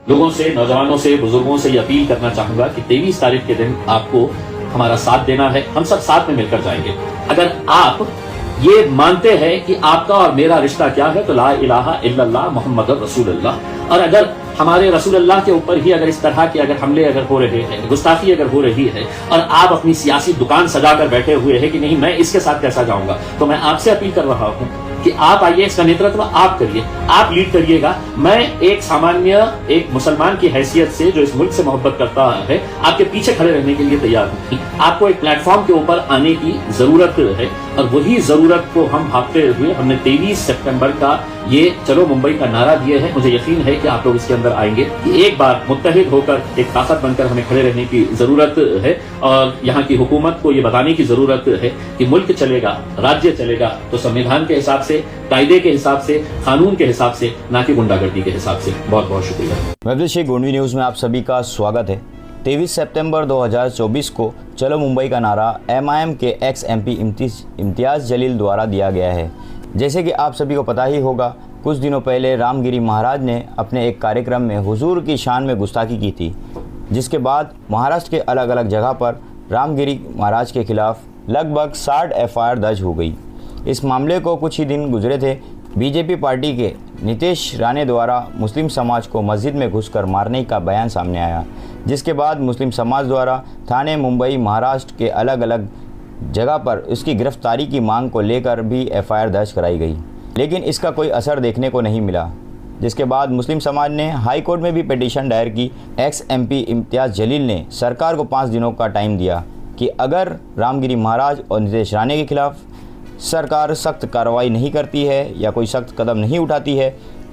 लोगों से, नौजवानों से, बुजुर्गों से ये अपील करना चाहूंगा कि 23 तारीख के दिन आपको हमारा साथ देना है। हम सब साथ में मिलकर जाएंगे। अगर आप ये मानते हैं कि आपका और मेरा रिश्ता क्या है, तो ला इलाहा इल्लल्लाह मुहम्मदुर रसूलुल्लाह। और अगर हमारे रसूलुल्लाह के ऊपर ही अगर इस तरह के अगर हमले अगर हो रहे हैं, गुस्ताखी अगर हो रही है, और आप अपनी सियासी दुकान सजाकर बैठे हुए हैं कि नहीं मैं इसके साथ कैसा जाऊंगा, तो मैं आपसे अपील कर रहा हूं कि आप आइए, इसका नेतृत्व आप करिए, आप लीड करिएगा। मैं एक सामान्य एक मुसलमान की हैसियत से जो इस मुल्क से मोहब्बत करता है, आपके पीछे खड़े रहने के लिए तैयार हूं। आपको एक प्लेटफॉर्म के ऊपर आने की जरूरत है, और वही जरूरत को हम भागते हुए हमने 23 सितंबर का ये चलो मुंबई का नारा दिए है। मुझे यकीन है कि आप लोग इसके अंदर आएंगे। कि एक बार मुत्तहिद होकर एक ताकत बनकर हमें खड़े रहने की जरूरत है, और यहाँ की हुकूमत को ये बताने की जरूरत है कि मुल्क चलेगा, राज्य चलेगा तो संविधान के हिसाब से, कायदे के हिसाब से, कानून के हिसाब से, ना कि गुंडागर्दी के हिसाब से। बहुत बहुत शुक्रिया। महफिल शेख गोंडवी न्यूज़ में आप सभी का स्वागत है। 23 सितंबर 2024 को चलो मुंबई का नारा MIM के एक्स MP इम्तियाज़ जलील द्वारा दिया गया है। जैसे कि आप सभी को पता ही होगा, कुछ दिनों पहले रामगिरी महाराज ने अपने एक कार्यक्रम में हुजूर की शान में गुस्ताखी की थी, जिसके बाद महाराष्ट्र के अलग अलग जगह पर रामगिरी महाराज के खिलाफ लगभग 60 FIR दर्ज हो गई। इस मामले को कुछ ही दिन गुजरे थे, बीजेपी पार्टी के नीतीश राणे द्वारा मुस्लिम समाज को मस्जिद में घुसकर मारने का बयान सामने आया, जिसके बाद मुस्लिम समाज द्वारा थाने मुंबई महाराष्ट्र के अलग अलग जगह पर उसकी गिरफ्तारी की मांग को लेकर भी FIR दर्ज कराई गई, लेकिन इसका कोई असर देखने को नहीं मिला। जिसके बाद मुस्लिम समाज ने हाई कोर्ट में भी पिटीशन दायर की। एक्स MP इम्तियाज़ जलील ने सरकार को 5 दिनों का टाइम दिया कि अगर रामगिरी महाराज और नीतीश राणे के खिलाफ सरकार सख्त कार्रवाई नहीं करती है या कोई सख्त कदम नहीं उठाती है,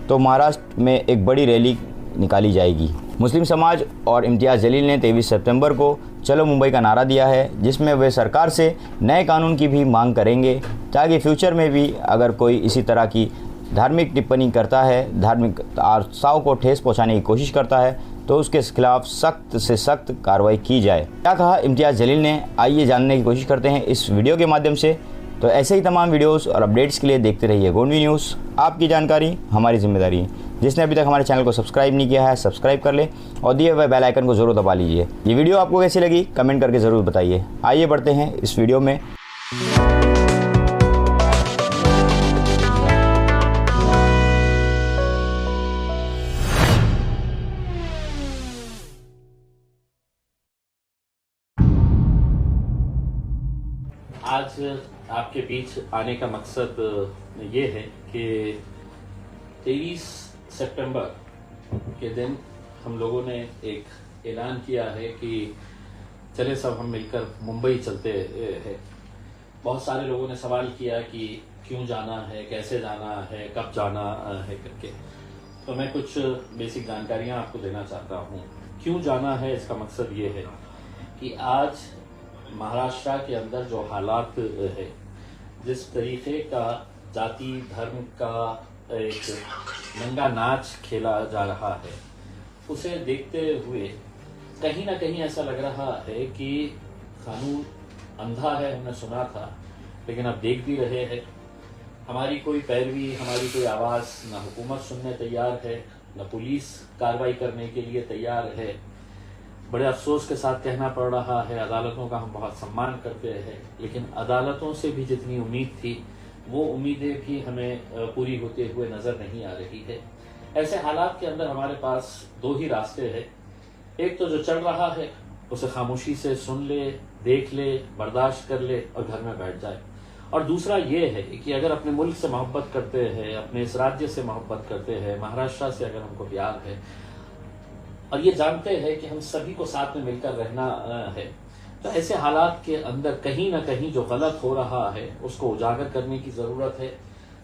तो महाराष्ट्र में एक बड़ी रैली निकाली जाएगी। मुस्लिम समाज और इम्तियाज़ जलील ने 23 सितंबर को चलो मुंबई का नारा दिया है, जिसमें वे सरकार से नए कानून की भी मांग करेंगे, ताकि फ्यूचर में भी अगर कोई इसी तरह की धार्मिक टिप्पणी करता है, धार्मिक आस्थाओं को ठेस पहुंचाने की कोशिश करता है, तो उसके खिलाफ सख्त से सख्त कार्रवाई की जाए। क्या कहा इम्तियाज़ जलील ने, आइए जानने की कोशिश करते हैं इस वीडियो के माध्यम से। तो ऐसे ही तमाम वीडियोस और अपडेट्स के लिए देखते रहिए गोंडवी न्यूज़। आपकी जानकारी हमारी जिम्मेदारी। जिसने अभी तक हमारे चैनल को सब्सक्राइब नहीं किया है, सब्सक्राइब कर ले और दिए हुए बेल आइकन को ज़रूर दबा लीजिए। ये वीडियो आपको कैसी लगी कमेंट करके ज़रूर बताइए। आइए बढ़ते हैं इस वीडियो में। आज आपके बीच आने का मकसद ये है कि 23 सितंबर के दिन हम लोगों ने एक ऐलान किया है कि चले सब हम मिलकर मुंबई चलते हैं। बहुत सारे लोगों ने सवाल किया कि क्यों जाना है, कैसे जाना है, कब जाना है करके। तो मैं कुछ बेसिक जानकारियां आपको देना चाहता हूं। क्यों जाना है, इसका मकसद ये है कि आज महाराष्ट्र के अंदर जो हालात है, जिस तरीके का जाति धर्म का एक नंगा नाच खेला जा रहा है, उसे देखते हुए कहीं ना कहीं ऐसा लग रहा है कि कानून अंधा है। हमने सुना था, लेकिन अब देख भी रहे हैं। हमारी कोई पैरवी, हमारी कोई आवाज़ न हुकूमत सुनने तैयार है, न पुलिस कार्रवाई करने के लिए तैयार है। बड़े अफसोस के साथ कहना पड़ रहा है, अदालतों का हम बहुत सम्मान करते हैं, लेकिन अदालतों से भी जितनी उम्मीद थी, वो उम्मीदें भी हमें पूरी होते हुए नजर नहीं आ रही है। ऐसे हालात के अंदर हमारे पास 2 ही रास्ते हैं। एक तो जो चल रहा है उसे खामोशी से सुन ले, देख ले, बर्दाश्त कर ले और घर में बैठ जाए। और दूसरा ये है कि अगर अपने मुल्क से मोहब्बत करते हैं, अपने इस राज्य से मोहब्बत करते हैं, महाराष्ट्र से अगर हमको प्यार है और ये जानते हैं कि हम सभी को साथ में मिलकर रहना है, तो ऐसे हालात के अंदर कहीं ना कहीं जो गलत हो रहा है उसको उजागर करने की जरूरत है।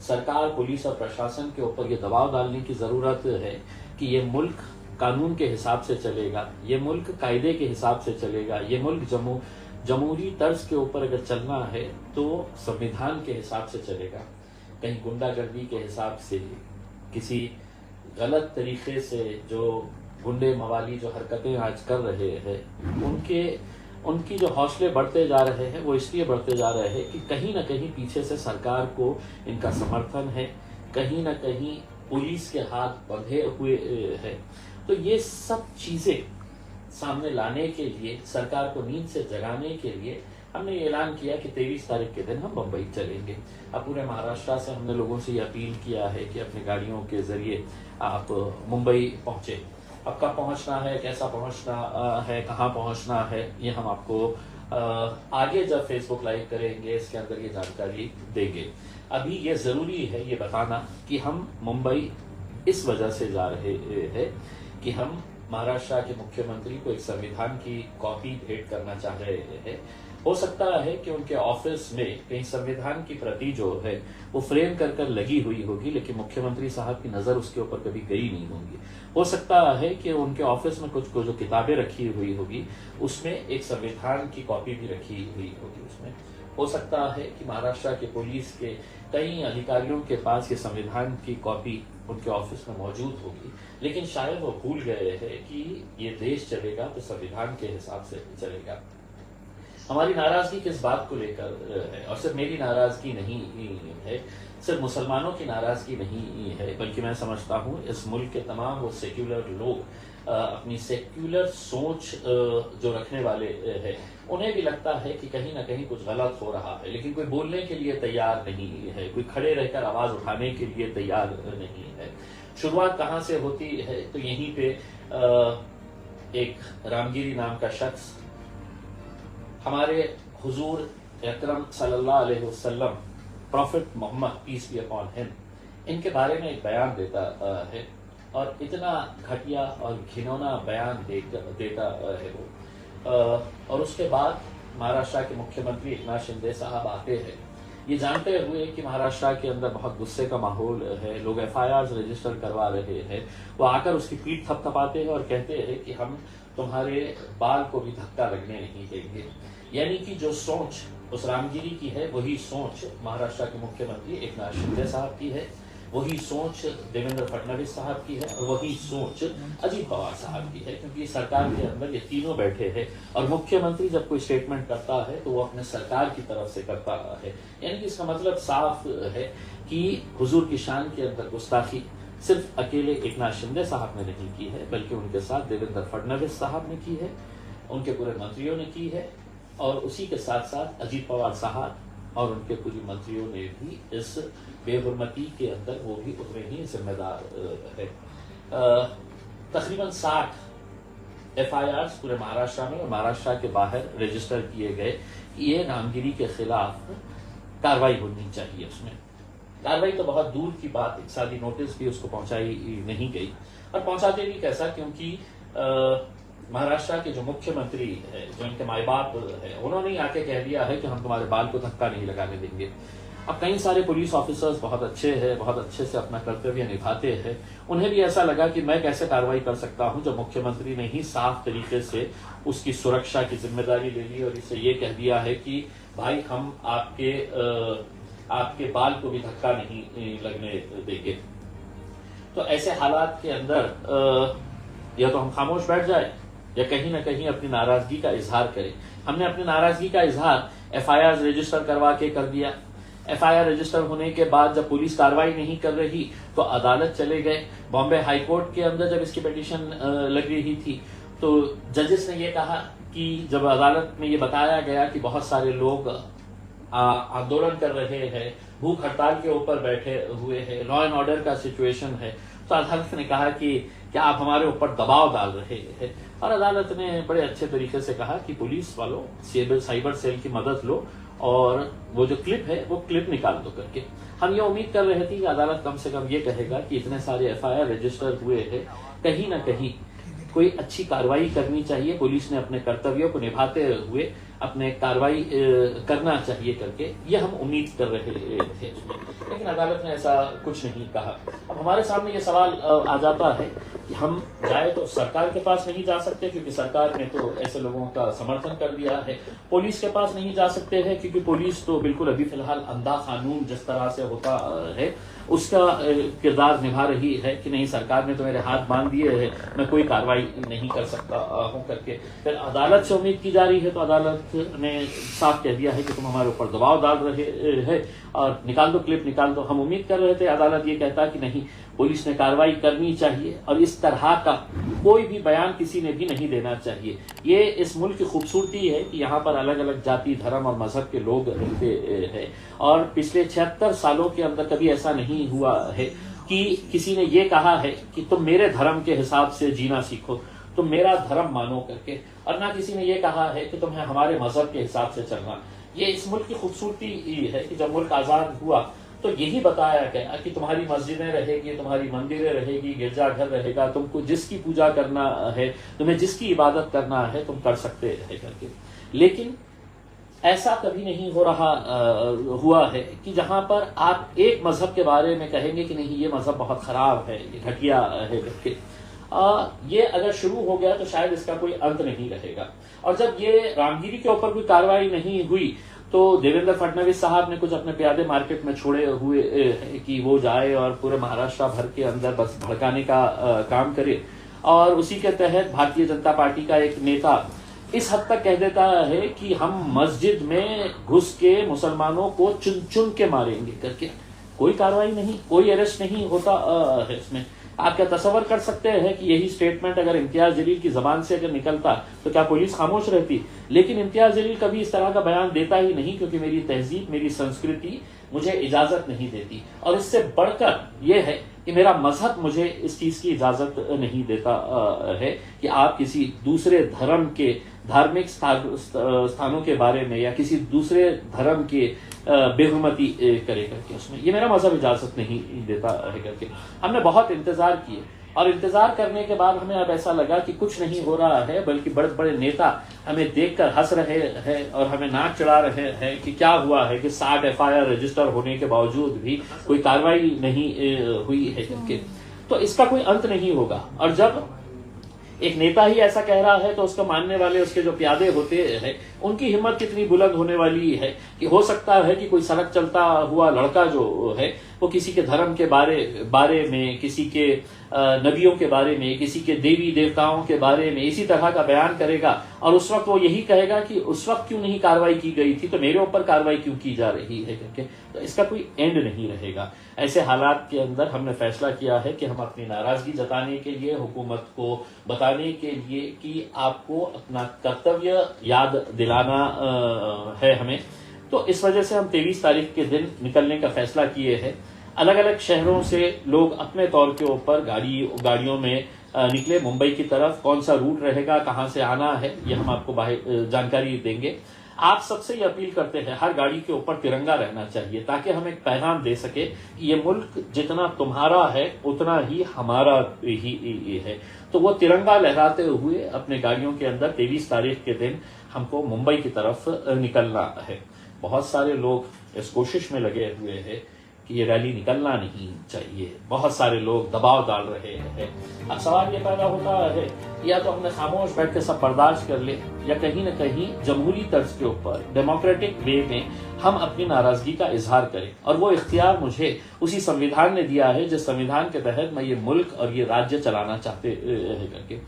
सरकार, पुलिस और प्रशासन के ऊपर ये दबाव डालने की जरूरत है कि ये मुल्क कानून के हिसाब से चलेगा, ये मुल्क कायदे के हिसाब से चलेगा, ये मुल्क जमहूरी तर्ज के ऊपर अगर चलना है तो संविधान के हिसाब से चलेगा। कहीं गुंडागर्दी के हिसाब से, किसी गलत तरीके से जो गुंडे मवाली जो हरकतें आज कर रहे हैं, उनकी जो हौसले बढ़ते जा रहे हैं, वो इसलिए बढ़ते जा रहे हैं कि कहीं ना कहीं पीछे से सरकार को इनका समर्थन है, कहीं ना कहीं पुलिस के हाथ बंधे हुए है। तो ये सब चीजें सामने लाने के लिए, सरकार को नींद से जगाने के लिए हमने ये ऐलान किया कि 23 तारीख के दिन हम मुंबई चलेंगे। अब पूरे महाराष्ट्र से हमने लोगों से ये अपील किया है कि अपनी गाड़ियों के जरिए आप मुंबई पहुंचे। अब कब पहुंचना है, कैसा पहुंचना है, कहाँ पहुंचना है, ये हम आपको आगे जब फेसबुक लाइव करेंगे इसके अंदर ये जानकारी देंगे। अभी ये जरूरी है ये बताना कि हम मुंबई इस वजह से जा रहे हैं कि हम महाराष्ट्र के मुख्यमंत्री को एक संविधान की कॉपी भेंट करना चाह रहे हैं। हो सकता है कि उनके ऑफिस में कहीं संविधान की प्रति जो है वो फ्रेम कर कर लगी हुई होगी, लेकिन मुख्यमंत्री साहब की नजर उसके ऊपर कभी गई नहीं होगी। हो सकता है कि उनके ऑफिस में कुछ जो किताबें रखी हुई होगी उसमें एक संविधान की कॉपी भी रखी हुई होगी उसमें। हो सकता है कि महाराष्ट्र के पुलिस के कई अधिकारियों के पास ये संविधान की कॉपी उनके ऑफिस में मौजूद होगी, लेकिन शायद वो भूल गए हैं कि ये देश चलेगा तो संविधान के हिसाब से चलेगा। हमारी नाराजगी किस बात को लेकर है, और सिर्फ मेरी नाराजगी नहीं है, सिर्फ मुसलमानों की नाराजगी नहीं है, बल्कि मैं समझता हूँ इस मुल्क के तमाम वो सेक्युलर लोग, अपनी सेक्युलर सोच जो रखने वाले हैं, उन्हें भी लगता है कि कहीं ना कहीं कुछ गलत हो रहा है, लेकिन कोई बोलने के लिए तैयार नहीं है, कोई खड़े रहकर आवाज उठाने के लिए तैयार नहीं है। शुरुआत कहाँ से होती है, तो यहीं पे एक रामगिरी नाम का शख्स हमारे हुजूर अकरम सल्लल्लाहु अलैहि वसल्लम, prophet Mohammad peace be upon him, इनके बारे में एक बयान देता है, और इतना घटिया और घिनौना बयान देता है वो। और उसके बाद महाराष्ट्र के मुख्यमंत्री एकनाथ शिंदे साहब आते हैं, ये जानते हुए कि महाराष्ट्र के अंदर बहुत गुस्से का माहौल है, लोग एफआईआर रजिस्टर करवा रहे हैं, वो आकर उसकी पीठ थपथपाते हैं और कहते हैं कि हम तुम्हारे बाल को भी धक्का लगने नहीं देंगे। यानी कि जो सोच उस रामगिरी की है वही सोच महाराष्ट्र के मुख्यमंत्री एकनाथ शिंदे साहब की है, वही सोच देवेंद्र फडणवीस साहब की है, और वही सोच अजीत पवार साहब की है, क्योंकि सरकार के अंदर ये तीनों बैठे हैं। और मुख्यमंत्री जब कोई स्टेटमेंट करता है तो वो अपने सरकार की तरफ से करता है, यानी कि इसका मतलब साफ है कि हुजूर की शान के अंदर गुस्ताखी सिर्फ अकेले एकनाथ शिंदे साहब ने नहीं की है, बल्कि उनके साथ देवेंद्र फडणवीस साहब ने की है, उनके पूरे मंत्रियों ने की है, और उसी के साथ साथ अजीत पवार साहब और उनके पूरी मंत्रियों ने भी इस बेहुरमती के अंदर वो भी उतने ही जिम्मेदार है। तकरीबन 60 एफआईआर पूरे महाराष्ट्र में और महाराष्ट्र के बाहर रजिस्टर किए गए। ये रामगिरी के खिलाफ कार्रवाई होनी चाहिए। उसमें कार्रवाई तो बहुत दूर की बात, एक सादी नोटिस भी उसको पहुंचाई नहीं गई, और पहुंचाते भी कैसा, क्योंकि महाराष्ट्र के जो मुख्यमंत्री है, जो इनके माई बाप है, उन्होंने ही आके कह दिया है कि हम तुम्हारे बाल को धक्का नहीं लगाने देंगे। अब कई सारे पुलिस ऑफिसर्स बहुत अच्छे हैं, बहुत अच्छे से अपना कर्तव्य निभाते हैं, उन्हें भी ऐसा लगा कि मैं कैसे कार्रवाई कर सकता हूं जब मुख्यमंत्री ने ही साफ तरीके से उसकी सुरक्षा की जिम्मेदारी ले ली और इसे ये कह दिया है कि भाई हम आपके बाल को भी धक्का नहीं लगने देंगे। तो ऐसे हालात के अंदर या तो हम खामोश बैठ जाए या कहीं ना कहीं अपनी नाराजगी का इजहार करें। हमने अपनी नाराजगी का इजहार एफआईआर रजिस्टर करवा के कर दिया। एफआईआर रजिस्टर होने के बाद जब पुलिस कार्रवाई नहीं कर रही तो अदालत चले गए। बॉम्बे हाई कोर्ट के अंदर जब इसकी पिटीशन लग रही थी तो जजेस ने ये कहा कि जब अदालत में ये बताया गया कि बहुत सारे लोग आंदोलन कर रहे हैं, भूख हड़ताल के ऊपर बैठे हुए हैं, लॉ एंड ऑर्डर का सिचुएशन है, तो अदालत ने कहा कि क्या आप हमारे ऊपर दबाव डाल रहे हैं। और अदालत ने बड़े अच्छे तरीके से कहा कि पुलिस वालों साइबर सेल की मदद लो और वो जो क्लिप है वो क्लिप निकाल दो करके। हम ये उम्मीद कर रहे थे कि अदालत कम से कम ये कहेगा कि इतने सारे एफआईआर रजिस्टर हुए हैं, कहीं ना कहीं कोई अच्छी कार्रवाई करनी चाहिए, पुलिस ने अपने कर्तव्यों को निभाते हुए अपने कार्रवाई करना चाहिए करके ये हम उम्मीद कर रहे थे। लेकिन अदालत ने ऐसा कुछ नहीं कहा। अब हमारे सामने ये सवाल आ जाता है कि हम जाए तो सरकार के पास नहीं जा सकते क्योंकि सरकार ने तो ऐसे लोगों का समर्थन कर दिया है, पुलिस के पास नहीं जा सकते हैं क्योंकि पुलिस तो बिल्कुल अभी फिलहाल अंधा कानून जिस तरह से होता है उसका किरदार निभा रही है कि नहीं सरकार ने तो मेरे हाथ बांध दिए हैं, मैं कोई कार्रवाई नहीं कर सकता हूं करके। फिर अदालत से उम्मीद की जा रही है तो अदालत ने साफ कह दिया है कि तुम हमारे ऊपर दबाव डाल रहे हैं और निकाल दो क्लिप निकाल दो। हम उम्मीद कर रहे थे अदालत ये कहता कि नहीं पुलिस ने कार्रवाई करनी चाहिए और इस तरह का कोई भी बयान किसी ने भी नहीं देना चाहिए। ये इस मुल्क की खूबसूरती है कि यहाँ पर अलग अलग जाति, धर्म और मजहब के लोग रहते हैं और पिछले 76 सालों के अंदर कभी ऐसा नहीं हुआ है कि किसी ने ये कहा है कि तुम मेरे धर्म के हिसाब से जीना सीखो, तुम मेरा धर्म मानो करके, और ना किसी ने ये कहा है कि तुम्हें हमारे मजहब के हिसाब से चलना। ये इस मुल्क की खूबसूरती है कि जब मुल्क आजाद हुआ तो यही बताया गया कि तुम्हारी मस्जिदें रहेगी, तुम्हारी मंदिरें रहेगी, गिरजाघर रहेगा, तुमको जिसकी पूजा करना है, तुम्हें जिसकी इबादत करना है, तुम कर सकते हैं करके। लेकिन ऐसा कभी नहीं हुआ है कि जहां पर आप एक मजहब के बारे में कहेंगे कि नहीं ये मजहब बहुत खराब है, ये घटिया है करके। ये अगर शुरू हो गया तो शायद इसका कोई अंत नहीं रहेगा। और जब ये रामगिरी के ऊपर कोई कार्रवाई नहीं हुई तो देवेंद्र फडणवीस साहब ने कुछ अपने प्यादे मार्केट में छोड़े हुए कि वो जाए और पूरे महाराष्ट्र भर के अंदर बस भड़काने का काम करे, और उसी के तहत भारतीय जनता पार्टी का एक नेता इस हद तक कह देता है कि हम मस्जिद में घुस के मुसलमानों को चुन चुन के मारेंगे करके। कोई कार्रवाई नहीं, कोई अरेस्ट नहीं होता है इसमें। आप क्या तस्वर कर सकते हैं कि यही स्टेटमेंट अगर इम्तियाज जलील की जबान से अगर निकलता तो क्या पुलिस खामोश रहती? लेकिन इम्तियाज जलील कभी इस तरह का बयान देता ही नहीं, क्योंकि मेरी तहजीब, मेरी संस्कृति मुझे इजाजत नहीं देती, और इससे बढ़कर यह है कि मेरा मजहब मुझे इस चीज की इजाजत नहीं देता है कि आप किसी दूसरे धर्म के धार्मिक स्थानों के बारे में या किसी दूसरे धर्म के बेहुरमती करे करके उसमें, ये मेरा मजहब इजाजत नहीं देता है करके। हमने बहुत इंतजार किए और इंतजार करने के बाद हमें अब ऐसा लगा कि कुछ नहीं हो रहा है, बल्कि बड़े बड़े नेता हमें देखकर हंस रहे हैं और हमें नाक चढ़ा रहे हैं कि क्या हुआ है कि 60 FIR रजिस्टर होने के बावजूद भी कोई कार्रवाई नहीं हुई है करके। तो इसका कोई अंत नहीं होगा। और जब एक नेता ही ऐसा कह रहा है तो उसको मानने वाले उसके जो प्यादे होते हैं उनकी हिम्मत कितनी बुलंद होने वाली है कि हो सकता है कि कोई सड़क चलता हुआ लड़का जो है वो किसी के धर्म के बारे में, किसी के नबियों के बारे में, किसी के देवी देवताओं के बारे में इसी तरह का बयान करेगा, और उस वक्त वो यही कहेगा कि उस वक्त क्यों नहीं कार्रवाई की गई थी, तो मेरे ऊपर कार्रवाई क्यों की जा रही है करके। तो इसका कोई एंड नहीं रहेगा। ऐसे हालात के अंदर हमने फैसला किया है कि हम अपनी नाराजगी जताने के लिए, हुकूमत को बताने के लिए कि आपको अपना कर्तव्य याद दिलाना है हमें, तो इस वजह से हम 23 तारीख के दिन निकलने का फैसला किए हैं। अलग अलग शहरों से लोग अपने तौर के ऊपर गाड़ियों में निकले मुंबई की तरफ। कौन सा रूट रहेगा, कहां से आना है, ये हम आपको जानकारी देंगे। आप सबसे ये अपील करते हैं हर गाड़ी के ऊपर तिरंगा रहना चाहिए, ताकि हम एक पैगाम दे सके कि ये मुल्क जितना तुम्हारा है उतना ही हमारा ही है। तो वो तिरंगा लहराते हुए अपने गाड़ियों के अंदर 23 तारीख के दिन हमको मुंबई की तरफ निकलना है। बहुत सारे लोग इस कोशिश में लगे हुए हैं कि ये रैली निकलना नहीं चाहिए। बहुत सारे लोग दबाव डाल रहे हैं। अब सवाल ये पैदा होता है या तो हमने खामोश बैठ के सब बर्दाश्त कर ले, या कहीं न कहीं जमहूरी तर्ज के ऊपर डेमोक्रेटिक वे में हम अपनी नाराजगी का इजहार करें। और वो इख्तियार मुझे उसी संविधान ने दिया है जिस संविधान के तहत मैं ये मुल्क और ये राज्य चलाना चाहते हैं करके।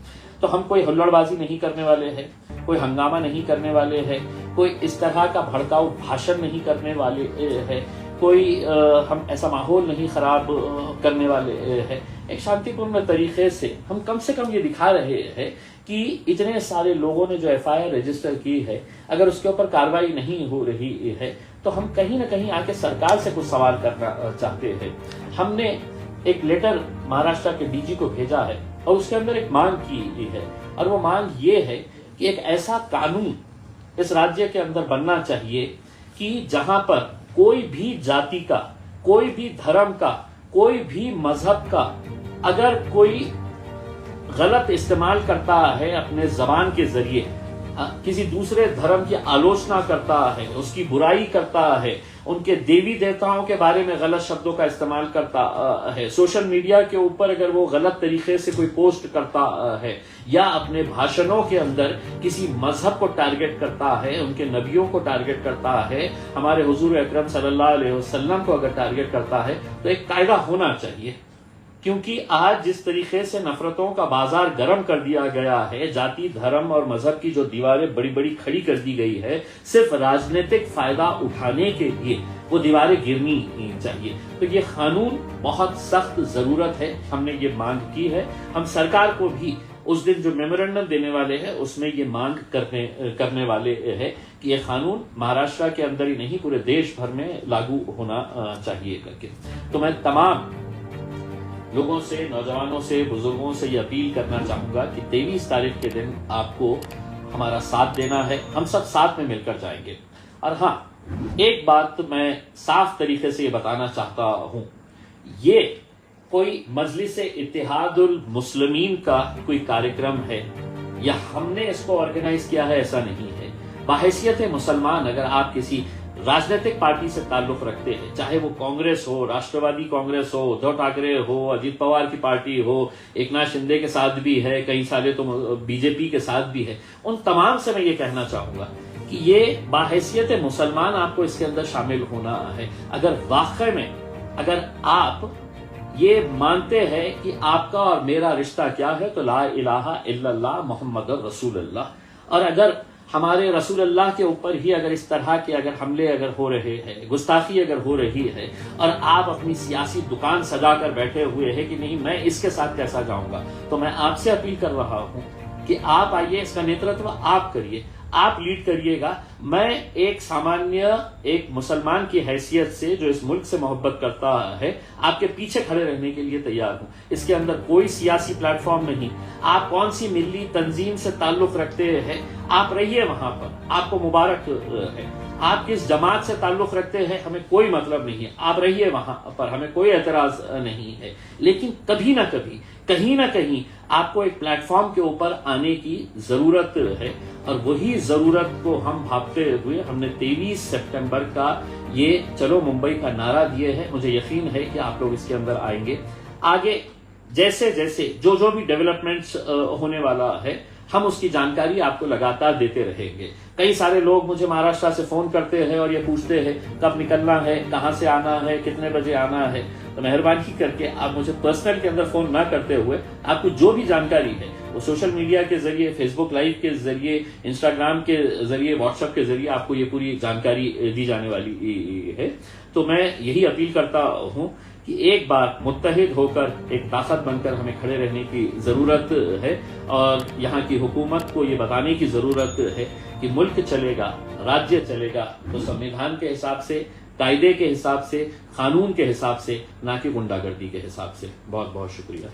तो हम कोई हुल्लड़बाजी नहीं करने वाले हैं, कोई हंगामा नहीं करने वाले हैं, कोई इस तरह का भड़काऊ भाषण नहीं करने वाले हैं, कोई हम ऐसा माहौल नहीं खराब करने वाले हैं। एक शांतिपूर्ण तरीके से हम कम ये दिखा रहे हैं कि इतने सारे लोगों ने जो FIR रजिस्टर की है, अगर उसके ऊपर कार्रवाई नहीं हो रही है तो हम कहीं ना कहीं आके सरकार से कुछ सवाल करना चाहते हैं। हमने एक लेटर महाराष्ट्र के DG को भेजा है और उसके अंदर एक मांग की है, और वो मांग ये है कि एक ऐसा कानून इस राज्य के अंदर बनना चाहिए कि जहां पर कोई भी जाति का, कोई भी धर्म का, कोई भी मजहब का अगर कोई गलत इस्तेमाल करता है अपने जबान के जरिए, किसी दूसरे धर्म की आलोचना करता है, उसकी बुराई करता है, उनके देवी देवताओं के बारे में गलत शब्दों का इस्तेमाल करता है, सोशल मीडिया के ऊपर अगर वो गलत तरीके से कोई पोस्ट करता है, या अपने भाषणों के अंदर किसी मजहब को टारगेट करता है, उनके नबियों को टारगेट करता है, हमारे हुजूर अकरम सल्लल्लाहु अलैहि वसल्लम को अगर टारगेट करता है, तो एक कायदा होना चाहिए क्योंकि आज जिस तरीके से नफरतों का बाजार गर्म कर दिया गया है, जाति धर्म और मजहब की जो दीवारें बड़ी बड़ी खड़ी कर दी गई है सिर्फ राजनीतिक फायदा उठाने के लिए, वो दीवारें गिरनी चाहिए। तो ये कानून बहुत सख्त जरूरत है, हमने ये मांग की है। हम सरकार को भी उस दिन जो मेमोरेंडम देने वाले हैं उसमें ये मांग करने वाले हैं कि ये कानून महाराष्ट्र के अंदर ही नहीं पूरे देश भर में लागू होना चाहिए करके। तो मैं तमाम लोगों से, नौजवानों से, बुजुर्गों से ये अपील करना चाहूंगा कि 23 तारीख के दिन आपको हमारा साथ देना है, हम सब साथ में मिलकर जाएंगे। और हाँ, एक बात मैं साफ तरीके से ये बताना चाहता हूं, ये कोई मजलिस इत्तेहादुल मुस्लिमीन का कोई कार्यक्रम है या हमने इसको ऑर्गेनाइज किया है, ऐसा नहीं है। बाहैसियत मुसलमान अगर आप किसी राजनीतिक पार्टी से ताल्लुक रखते हैं, चाहे वो कांग्रेस हो, राष्ट्रवादी कांग्रेस हो, उद्धव ठाकरे हो, अजीत पवार की पार्टी हो, एकनाथ शिंदे के साथ भी है, कई सारे तो बीजेपी के साथ भी है, उन तमाम से मैं ये कहना चाहूंगा कि ये बाहैसियत मुसलमान आपको इसके अंदर शामिल होना है। अगर वाकई में अगर आप ये मानते हैं कि आपका और मेरा रिश्ता क्या है, तो ला इलाहा इल्लल्लाह मुहम्मद रसूलुल्लाह। और अगर हमारे रसूलुल्लाह के ऊपर ही अगर इस तरह के अगर हमले अगर हो रहे हैं, गुस्ताखी अगर हो रही है, और आप अपनी सियासी दुकान सजा कर बैठे हुए हैं कि नहीं मैं इसके साथ कैसा जाऊंगा, तो मैं आपसे अपील कर रहा हूं कि आप आइए, इसका नेतृत्व आप करिए, आप लीड करिएगा। मैं एक सामान्य एक मुसलमान की हैसियत से जो इस मुल्क से मोहब्बत करता है, आपके पीछे खड़े रहने के लिए तैयार हूं। इसके अंदर कोई सियासी प्लेटफॉर्म नहीं। आप कौन सी मिली तंजीम से ताल्लुक रखते हैं, आप रहिए वहां पर, आपको मुबारक है। आप किस जमात से ताल्लुक रखते हैं हमें कोई मतलब नहीं है, आप रहिए वहां पर, हमें कोई एतराज नहीं है। लेकिन कभी ना कभी, कहीं ना कहीं आपको एक प्लेटफॉर्म के ऊपर आने की जरूरत है, और वही जरूरत को हम भापते हुए हमने 23 सितंबर का ये चलो मुंबई का नारा दिए है। मुझे यकीन है कि आप लोग इसके अंदर आएंगे। आगे जैसे जैसे जो भी डेवलपमेंट्स होने वाला है, हम उसकी जानकारी आपको लगातार देते रहेंगे। कई सारे लोग मुझे महाराष्ट्र से फोन करते हैं और ये पूछते हैं कब निकलना है, कहां से आना है, कितने बजे आना है। तो मेहरबानी करके आप मुझे पर्सनल के अंदर फोन ना करते हुए, आपको जो भी जानकारी है वो सोशल मीडिया के जरिए, फेसबुक लाइव के जरिए, इंस्टाग्राम के जरिए, व्हाट्सएप के जरिए आपको ये पूरी जानकारी दी जाने वाली है। तो मैं यही अपील करता हूं कि एक बार मुत्तहिद होकर एक ताकत बनकर हमें खड़े रहने की जरूरत है, और यहाँ की हुकूमत को ये बताने की जरूरत है कि मुल्क चलेगा, राज्य चलेगा तो संविधान के हिसाब से, कायदे के हिसाब से, कानून के हिसाब से, ना कि गुंडागर्दी के हिसाब से। बहुत बहुत शुक्रिया।